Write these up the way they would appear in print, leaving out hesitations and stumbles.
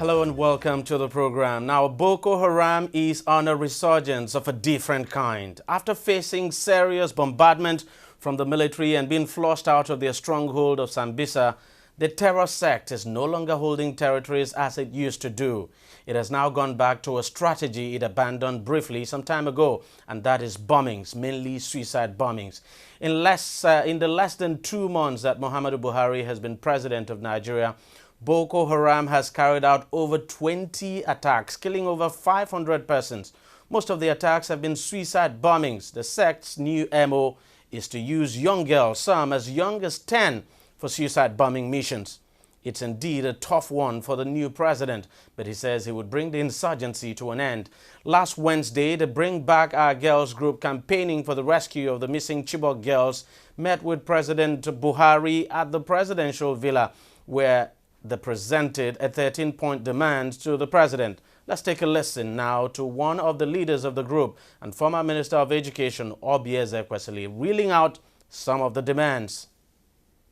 Hello and welcome to the program. Now, Boko Haram is on a resurgence of a different kind. After facing serious bombardment from the military and being flushed out of their stronghold of Sambisa, the terror sect is no longer holding territories as it used to do. It has now gone back to a strategy it abandoned briefly some time ago, and that is bombings, mainly suicide bombings. In the less than 2 months that Muhammadu Buhari has been president of Nigeria, Boko Haram has carried out over 20 attacks, killing over 500 persons. Most of the attacks have been suicide bombings. The sect's new MO is to use young girls, some as young as 10, for suicide bombing missions. It's indeed a tough one for the new president, but he says he would bring the insurgency to an end. Last Wednesday, the Bring Back Our Girls group campaigning for the rescue of the missing Chibok girls met with President Buhari at the presidential villa, where they presented a 13-point demand to the president. Let's take a listen now to one of the leaders of the group and former Minister of Education, Obieze Kwesili, reeling out some of the demands.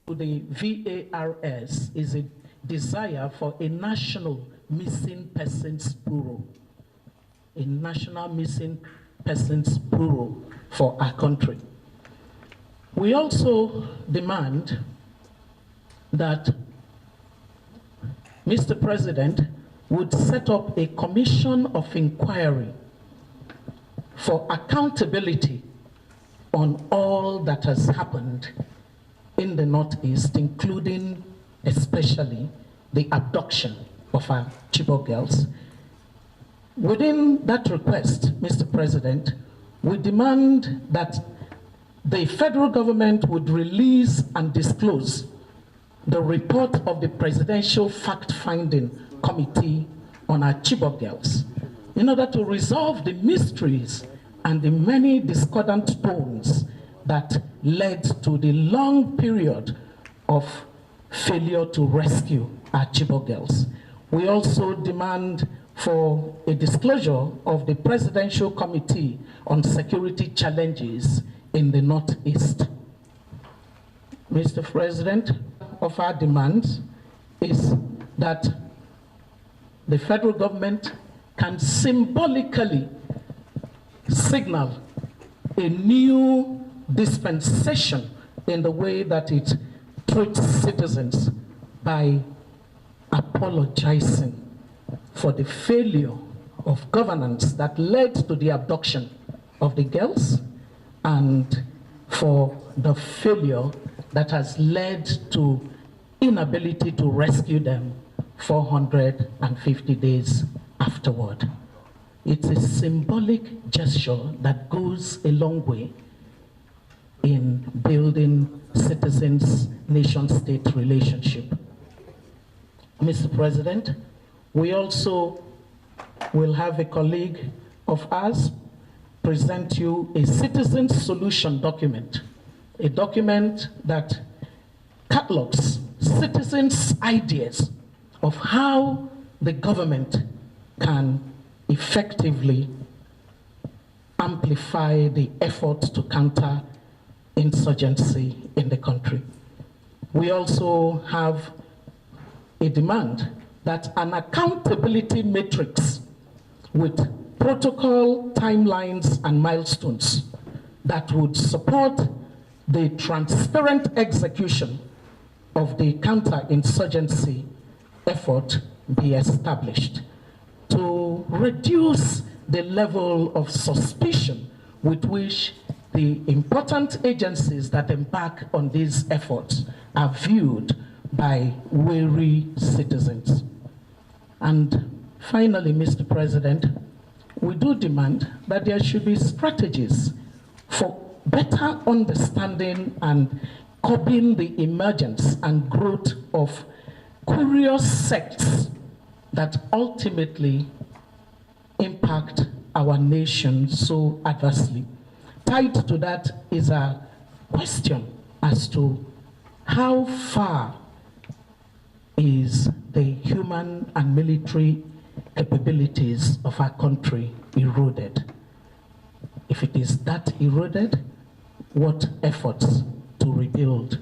The VARS is a desire for a national missing persons bureau, a national missing persons bureau for our country. We also demand that Mr. President would set up a commission of inquiry for accountability on all that has happened in the Northeast, including especially the abduction of our Chibok girls. Within that request, Mr. President, we demand that the federal government would release and disclose the report of the Presidential Fact-Finding Committee on our Chibok girls in order to resolve the mysteries and the many discordant tones that led to the long period of failure to rescue our Chibok girls. We also demand for a disclosure of the Presidential Committee on Security Challenges in the Northeast. Mr. President, of our demands is that the federal government can symbolically signal a new dispensation in the way that it treats citizens by apologizing for the failure of governance that led to the abduction of the girls and for the failure that has led to inability to rescue them 450 days afterward. It's a symbolic gesture that goes a long way in building citizens' nation-state relationship. Mr. President, we also will have a colleague of ours present you a citizen solution document, a document that catalogs citizens' ideas of how the government can effectively amplify the efforts to counter insurgency in the country. We also have a demand that an accountability matrix with protocol, timelines, and milestones that would support the transparent execution of the counter-insurgency effort be established to reduce the level of suspicion with which the important agencies that embark on these efforts are viewed by wary citizens. And finally, Mr. President, we do demand that there should be strategies for better understanding and curbing the emergence and growth of curious sects that ultimately impact our nation so adversely. Tied to that is a question as to how far is the human and military capabilities of our country eroded. If it is that eroded, what efforts to rebuild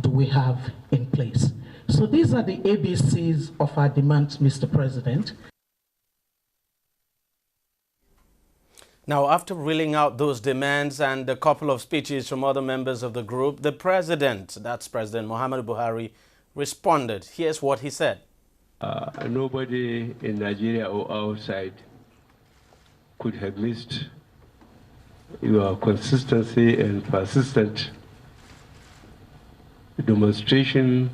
do we have in place? So these are the ABCs of our demands, Mr. President. Now, after reeling out those demands and a couple of speeches from other members of the group, the president, that's President Muhammadu Buhari, responded. Here's what he said. Nobody in Nigeria or outside could have missed your consistency and persistent demonstration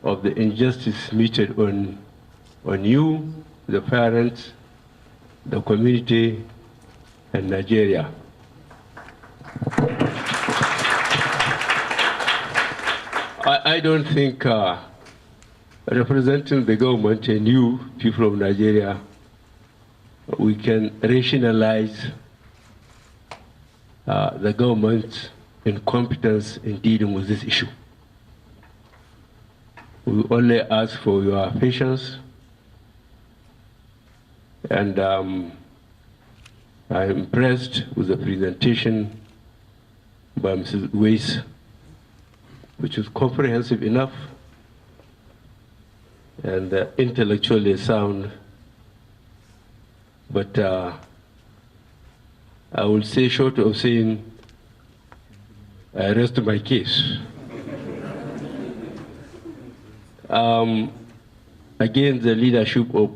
of the injustice meted on you, the parents, the community, and Nigeria. I don't think representing the government and you, people of Nigeria, we can rationalize the government's incompetence in dealing with this issue. We only ask for your patience, and I'm impressed with the presentation by Mrs. Weiss, which is comprehensive enough and intellectually sound. But I will say, short of saying, I rest my case. Again, the leadership of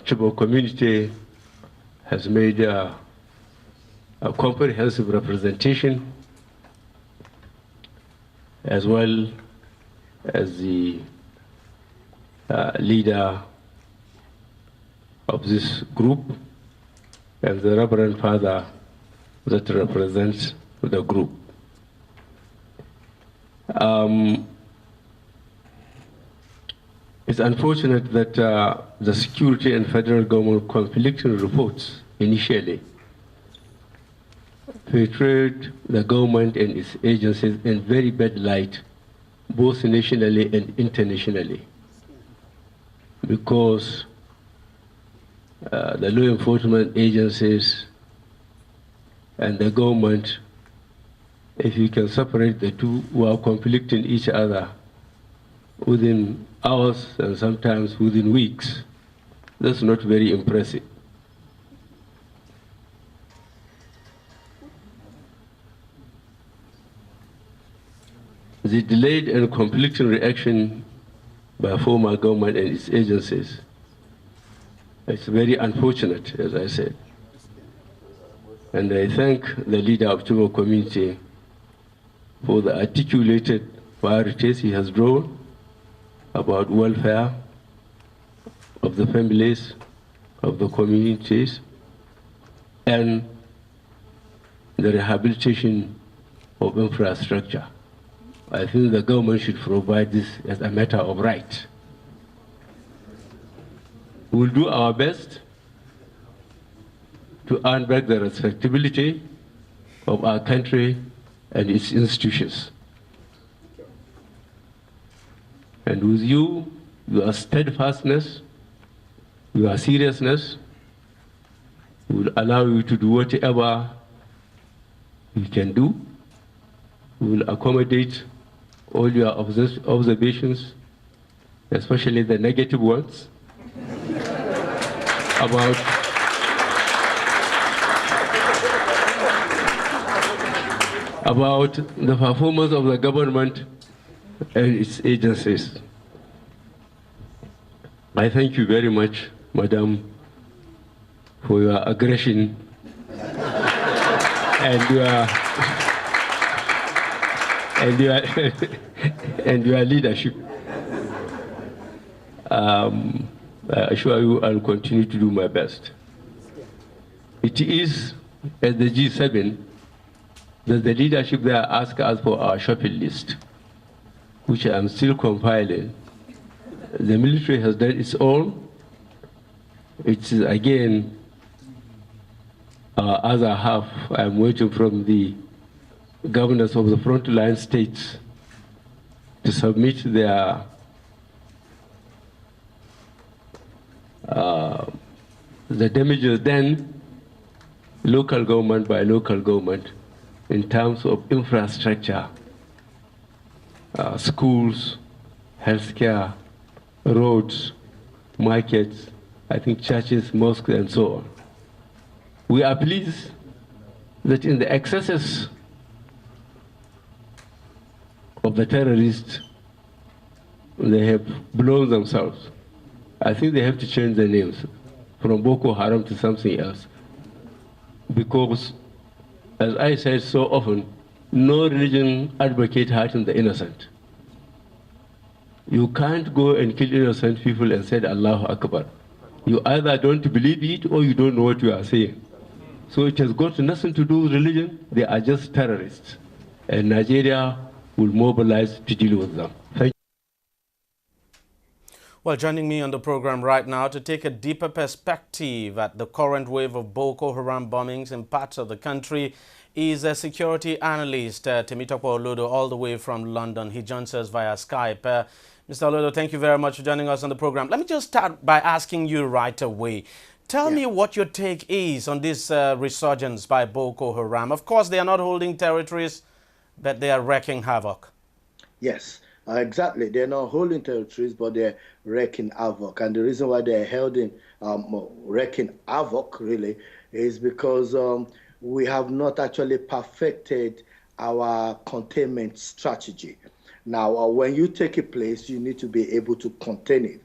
Chibok community has made a comprehensive representation, as well as the leader of this group and the Reverend Father that represents the group. It's unfortunate that the security and federal government conflicting reports initially portrayed the government and its agencies in very bad light, both nationally and internationally, because the law enforcement agencies and the government, if you can separate the two, were conflicting each other within hours and sometimes within weeks. That's not very impressive. The delayed and conflicting reaction by former government and its agencies, it's very unfortunate, as I said. And I thank the leader of the Chibok community for the articulated priorities he has drawn about welfare of the families, of the communities, and the rehabilitation of infrastructure. I think the government should provide this as a matter of right. We'll do our best to earn back the respectability of our country and its institutions. And with you, your steadfastness, your seriousness will allow you to do whatever you can do. We will accommodate all your observations, especially the negative ones, about the performance of the government and its agencies. I thank you very much, Madam, for your aggression and your leadership. I assure you I'll continue to do my best. It is at the G7 that the leadership there asked us for our shopping list, which I'm still compiling. The military has done its own. It's again, other half, I'm waiting from the governors of the frontline states to submit their the damages done local government by local government in terms of infrastructure, schools, healthcare, roads, markets, I think churches, mosques, and so on. We are pleased that in the excesses of the terrorists, they have blown themselves. I think they have to change their names from Boko Haram to something else. Because, as I said so often, no religion advocates hurting the innocent. You can't go and kill innocent people and say Allahu Akbar. You either don't believe it or you don't know what you are saying. So it has got nothing to do with religion. They are just terrorists. And Nigeria will mobilize to deal with them. Thank you. Well, joining me on the program right now to take a deeper perspective at the current wave of Boko Haram bombings in parts of the country is a security analyst, Temitope Olodo, all the way from London. He joins us via Skype. Mr. Olodo, thank you very much for joining us on the program. Let me just start by asking you right away. Tell me what your take is on this resurgence by Boko Haram. Of course, they are not holding territories, but they are wreaking havoc. Yes, exactly. They're not holding territories, but they're wreaking havoc. And the reason why they're holding, wreaking havoc, really, is because we have not actually perfected our containment strategy. Now, when you take a place, you need to be able to contain it.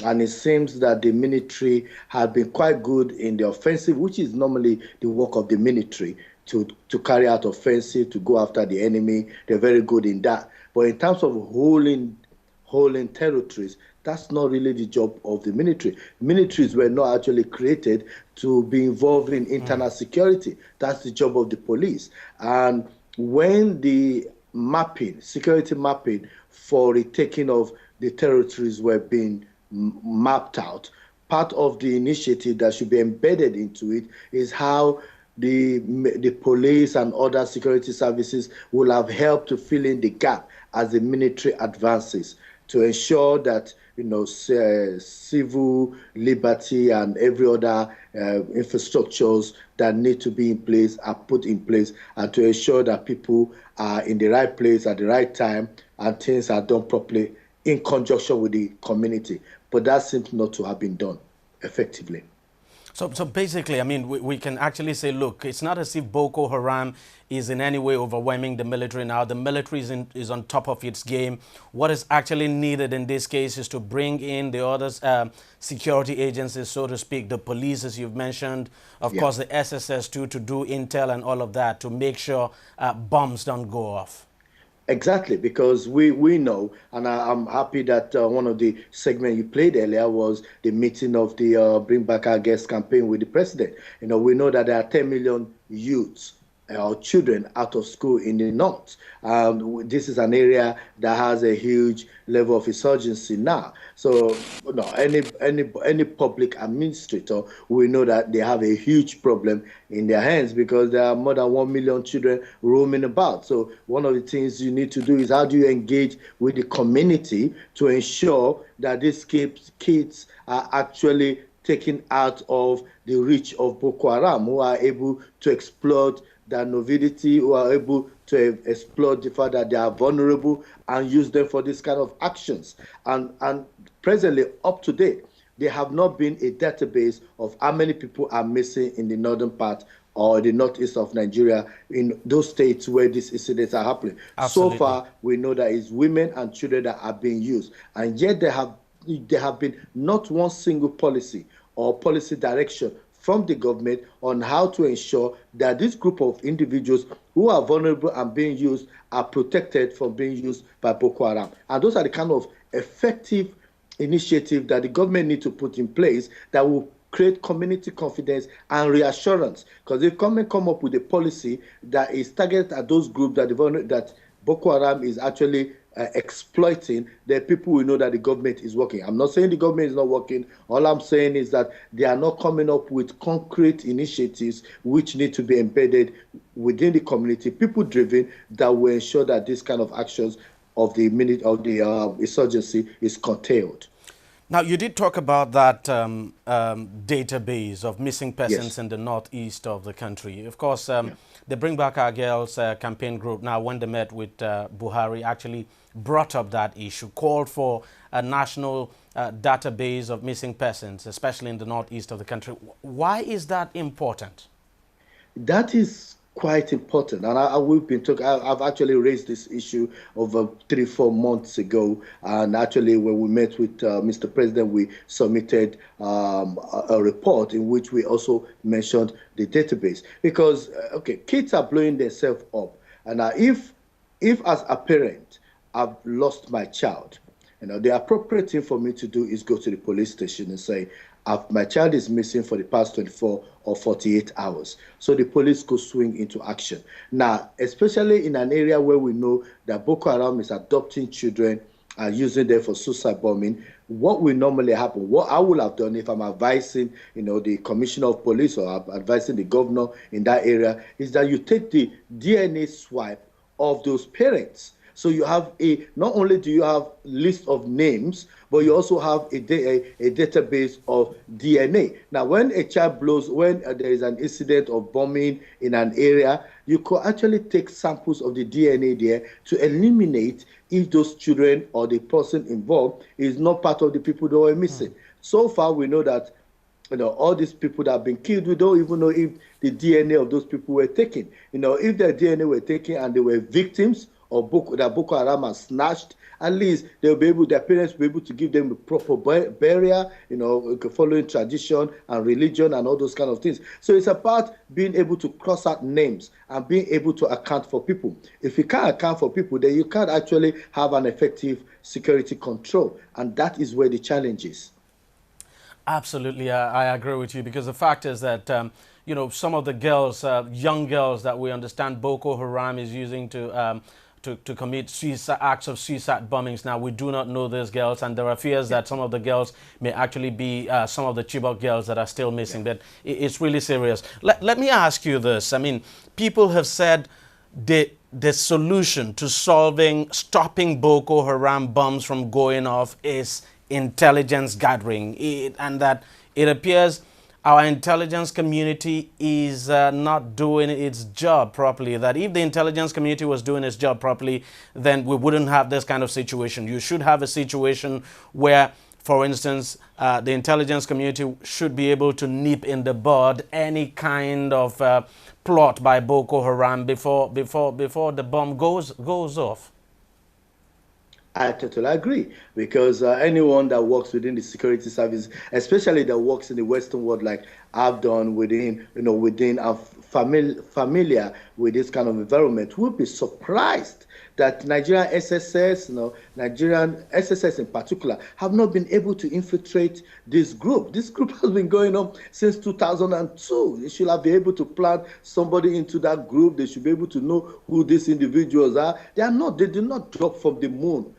And it seems that the military have been quite good in the offensive, which is normally the work of the military, to carry out offensive, to go after the enemy. They're very good in that. But in terms of holding territories, that's not really the job of the military. Militaries were not actually created to be involved in internal security. That's the job of the police. And when the mapping, security mapping for the taking of the territories were being mapped out, part of the initiative that should be embedded into it is how the police and other security services will have helped to fill in the gap as the military advances, to ensure that civil liberty and every other infrastructures that need to be in place are put in place, and to ensure that people are in the right place at the right time and things are done properly in conjunction with the community. But that seems not to have been done effectively. So basically, I mean, we can actually say, look, it's not as if Boko Haram is in any way overwhelming the military now. The military is on top of its game. What is actually needed in this case is to bring in the other security agencies, so to speak, the police, as you've mentioned, of course, the SSS too, to do intel and all of that, to make sure bombs don't go off. Exactly, because we know, and I'm happy that one of the segments you played earlier was the meeting of the Bring Back Our Guests campaign with the president. We know that there are 10 million youths or children out of school in the north. This is an area that has a huge level of insurgency now. So any public administrator will know that they have a huge problem in their hands, because there are more than 1 million children roaming about. So one of the things you need to do is, how do you engage with the community to ensure that these kids are actually taken out of the reach of Boko Haram, who are able to exploit their novidity, who are able to exploit the fact that they are vulnerable and use them for this kind of actions. And presently, up to date, there have not been a database of how many people are missing in the northern part or the northeast of Nigeria, in those states where these incidents are happening. Absolutely. So far, we know that it's women and children that are being used. And yet there have been not one single policy or policy direction from the government on how to ensure that this group of individuals who are vulnerable and being used are protected from being used by Boko Haram. And those are the kind of effective initiatives that the government needs to put in place that will create community confidence and reassurance. Because if government come up with a policy that is targeted at those groups that Boko Haram is actually exploiting, the people will know that the government is working. I'm not saying the government is not working. All I'm saying is that they are not coming up with concrete initiatives which need to be embedded within the community, people-driven, that will ensure that this kind of actions of the insurgency is curtailed. Now, you did talk about that database of missing persons Yes. in the northeast of the country. Of course, the Bring Back Our Girls campaign group, now when they met with Buhari, actually brought up that issue, called for a national database of missing persons, especially in the northeast of the country. Why is that important? That is quite important, and we've been talking. I've actually raised this issue over 3-4 months ago, and actually when we met with Mr. President, we submitted a report in which we also mentioned the database, because okay, kids are blowing themselves up, and if as a parent I've lost my child, the appropriate thing for me to do is go to the police station and say, my child is missing for the past 24 or 48 hours. So the police could swing into action. Now, especially in an area where we know that Boko Haram is adopting children and using them for suicide bombing, what will normally happen, what I would have done if I'm advising, the commissioner of police or I'm advising the governor in that area, is that you take the DNA swipe of those parents. So you have not only do you have list of names, but you also have a database of DNA. Now, when a child when there is an incident of bombing in an area, you could actually take samples of the DNA there to eliminate if those children or the person involved is not part of the people that were missing. So far, we know that all these people that have been killed, we don't even know if the DNA of those people were taken. If their DNA were taken and they were victims, or that Boko Haram has snatched, at least their parents will be able to give them a proper burial, following tradition and religion and all those kind of things. So it's about being able to cross out names and being able to account for people. If you can't account for people, then you can't actually have an effective security control, and that is where the challenge is. Absolutely, I agree with you, because the fact is that some of the girls, young girls that we understand Boko Haram is using to commit acts of suicide bombings. Now, we do not know these girls, and there are fears that some of the girls may actually be some of the Chibok girls that are still missing. But it's really serious. Let me ask you this. I mean, people have said the solution to stopping Boko Haram bombs from going off is intelligence gathering, and that it appears our intelligence community is not doing its job properly. That if the intelligence community was doing its job properly, then we wouldn't have this kind of situation. You should have a situation where, for instance, the intelligence community should be able to nip in the bud any kind of plot by Boko Haram before the bomb goes off. I totally agree, because anyone that works within the security service, especially that works in the Western world, like I've done within our familiar with this kind of environment, will be surprised that Nigerian SSS, Nigerian SSS in particular, have not been able to infiltrate this group. This group has been going on since 2002. They should have been able to plant somebody into that group. They should be able to know who these individuals are. They did not drop from the moon.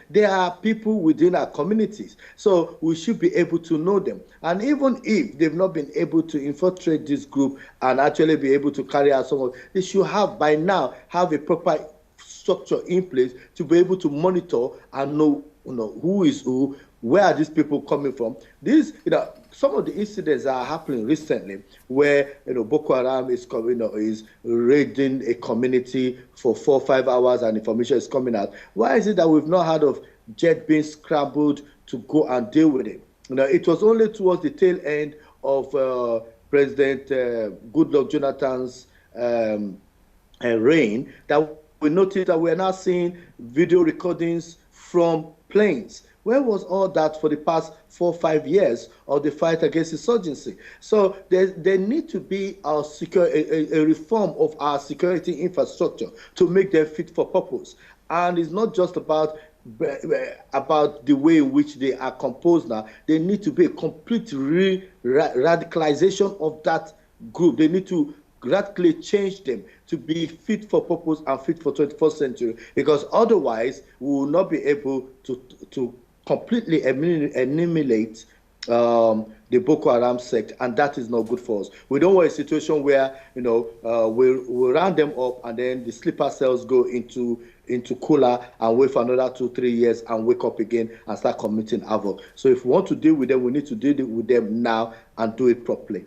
There are people within our communities, so we should be able to know them. And even if they've not been able to infiltrate this group and actually be able to carry out some of, they should have by now have a proper structure in place to be able to monitor and know, who is who, where are these people coming from. These, some of the incidents that are happening recently, where Boko Haram is coming, is raiding a community for 4 or 5 hours, and information is coming out. Why is it that we've not heard of jet being scrambled to go and deal with it? It was only towards the tail end of President Goodluck Jonathan's reign that we noticed that we're now seeing video recordings from planes. Where was all that for the past 4 or 5 years of the fight against insurgency? So there need to be a reform of our security infrastructure to make them fit for purpose. And it's not just about the way in which they are composed now. There need to be a complete radicalization of that group. They need to radically change them to be fit for purpose and fit for 21st century, because otherwise we will not be able to completely eliminate the Boko Haram sect, and that is not good for us. We don't want a situation where we round them up and then the sleeper cells go into into cooler and wait for another 2-3 years and wake up again and start committing havoc. So if we want to deal with them, we need to deal with them now and do it properly.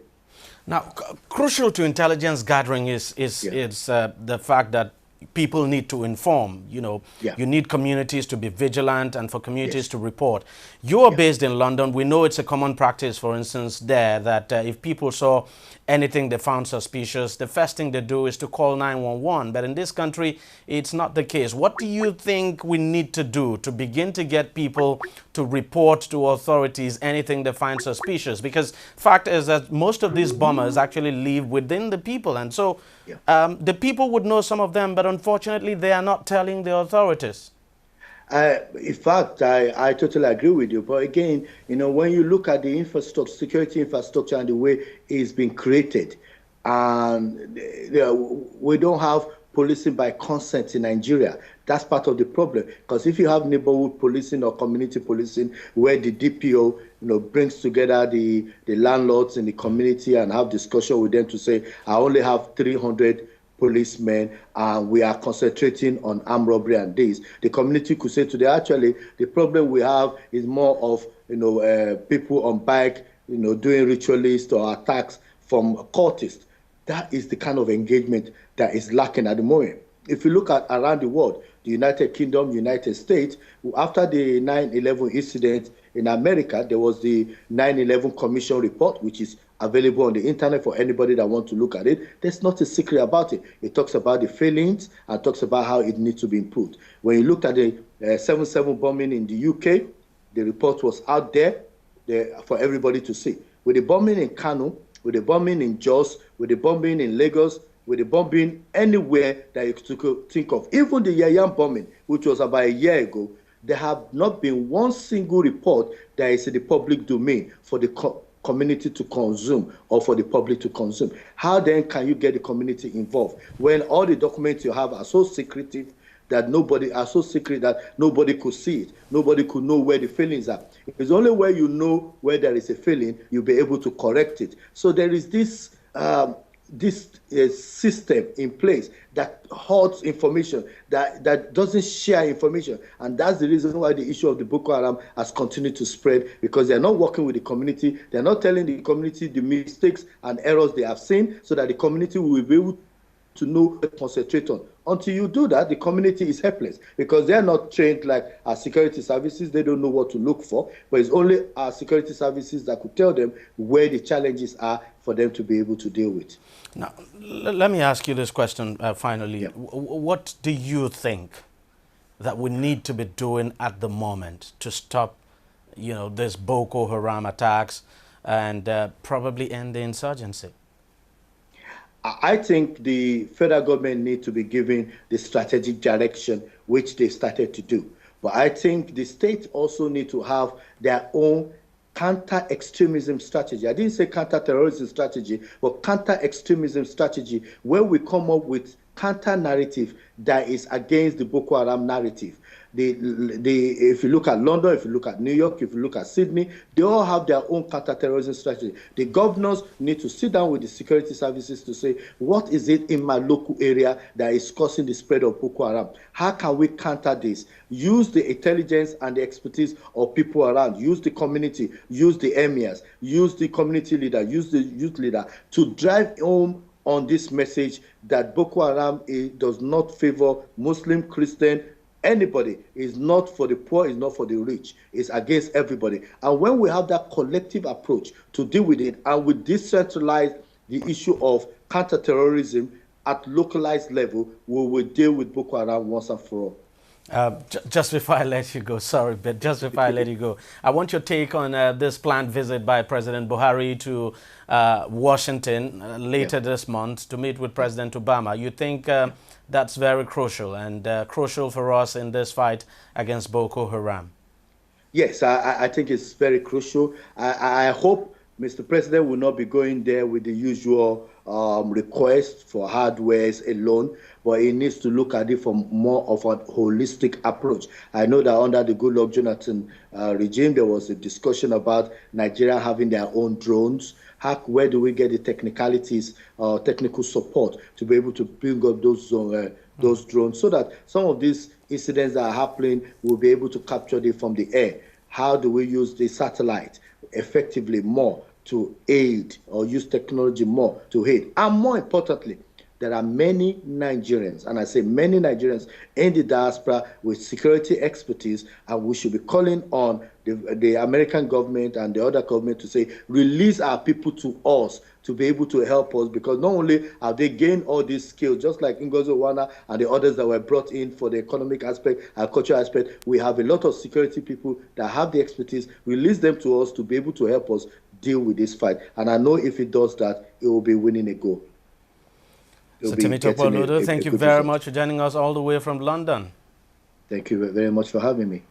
Now, crucial to intelligence gathering is the fact that people need to inform. You need communities to be vigilant and for communities to report. You are based in London. We know it's a common practice, for instance, there that if people saw anything they found suspicious, the first thing they do is to call 911. But in this country, it's not the case. What do you think we need to do to begin to get people to report to authorities anything they find suspicious? Because fact is that most of these bombers actually live within the people. And so the people would know some of them, but unfortunately, they are not telling the authorities. In fact, I totally agree with you. But again, when you look at the infrastructure, security infrastructure and the way it's been created, and we don't have policing by consent in Nigeria. That's part of the problem. Because if you have neighborhood policing or community policing where the DPO brings together the landlords in the community and have discussion with them to say, I only have 300 policemen and we are concentrating on armed robbery and this, the community could say today, actually, the problem we have is more of people on bike doing ritualists or attacks from cultists. That is the kind of engagement that is lacking at the moment. If you look at around the world, the United Kingdom, United States, after the 9/11 incident in America, there was the 9/11 Commission report, which is available on the internet for anybody that wants to look at it. There's not a secret about it. It talks about the failings and talks about how it needs to be improved. When you looked at the 7/7 bombing in the UK, the report was out there for everybody to see. With the bombing in Kano, with the bombing in Jos, with the bombing in Lagos, with the bombing anywhere that you could think of, even the Yayam bombing, which was about a year ago, there have not been one single report that is in the public domain for the community to consume or for the public to consume. How then can you get the community involved when all the documents you have are so secretive that nobody could see it, nobody could know where the failings are? It's only where you know where there is a failing, you'll be able to correct it. So there is this system in place that hoards information, that doesn't share information. And that's the reason why the issue of the Boko Haram has continued to spread, because they're not working with the community. They're not telling the community the mistakes and errors they have seen so that the community will be able to know what to concentrate on. Until you do that, the community is helpless because they're not trained like our security services. They don't know what to look for, but it's only our security services that could tell them where the challenges are for them to be able to deal with. Now, let me ask you this question finally. What do you think that we need to be doing at the moment to stop, this Boko Haram attacks and probably end the insurgency? I think the federal government need to be given the strategic direction, which they started to do. But I think the states also need to have their own counter-extremism strategy. I didn't say counter-terrorism strategy, but counter-extremism strategy, where we come up with counter-narrative that is against the Boko Haram narrative. If you look at London, if you look at New York, if you look at Sydney, they all have their own counter-terrorism strategy. The governors need to sit down with the security services to say, what is it in my local area that is causing the spread of Boko Haram? How can we counter this? Use the intelligence and the expertise of people around. Use the community, use the emirs, use the community leader, use the youth leader to drive home on this message that Boko Haram does not favor Muslim, Christian, anybody. Is not for the poor, is not for the rich. It's against everybody. And when we have that collective approach to deal with it, and we decentralize the issue of counterterrorism at localized level, we will deal with Boko Haram once and for all. Just before I let you go, sorry, but just before I let you go, I want your take on this planned visit by President Buhari to Washington later this month to meet with President Obama. You think that's very crucial and crucial for us in this fight against Boko Haram? Yes, I think it's very crucial. I hope Mr. President will not be going there with the usual request for hardwares alone, but he needs to look at it from more of a holistic approach. I know that under the Goodluck Jonathan regime, there was a discussion about Nigeria having their own drones. Where do we get the technicalities, technical support to be able to bring up those those drones, so that some of these incidents that are happening, we'll be able to capture them from the air. How do we use the satellite effectively more to aid, or use technology more to aid? And more importantly, there are many Nigerians, and I say many Nigerians in the diaspora with security expertise, and we should be calling on the American government and the other government to say, release our people to us to be able to help us, because not only have they gained all these skills, just like Ngozi Owana and the others that were brought in for the economic aspect and cultural aspect, we have a lot of security people that have the expertise. Release them to us to be able to help us deal with this fight. And I know if it does that, it will be winning a goal. So Temitope Olodo, thank you very much for joining us all the way from London. Thank you very much for having me.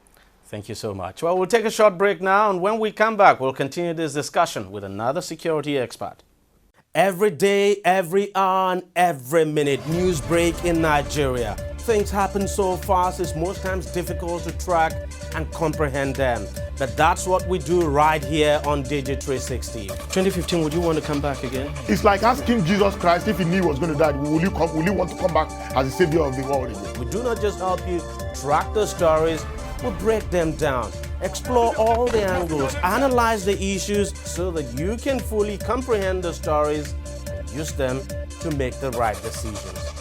Thank you so much. Well, we'll take a short break now, and when we come back, we'll continue this discussion with another security expert. Every day, every hour, and every minute, news break in Nigeria. Things happen so fast, it's most times difficult to track and comprehend them. But that's what we do right here on DEJI360. 2015, would you want to come back again? It's like asking Jesus Christ if he knew he was going to die, will you want to come back as the savior of the world again? We do not just help you track the stories, we break them down, explore all the angles, analyze the issues so that you can fully comprehend the stories and use them to make the right decisions.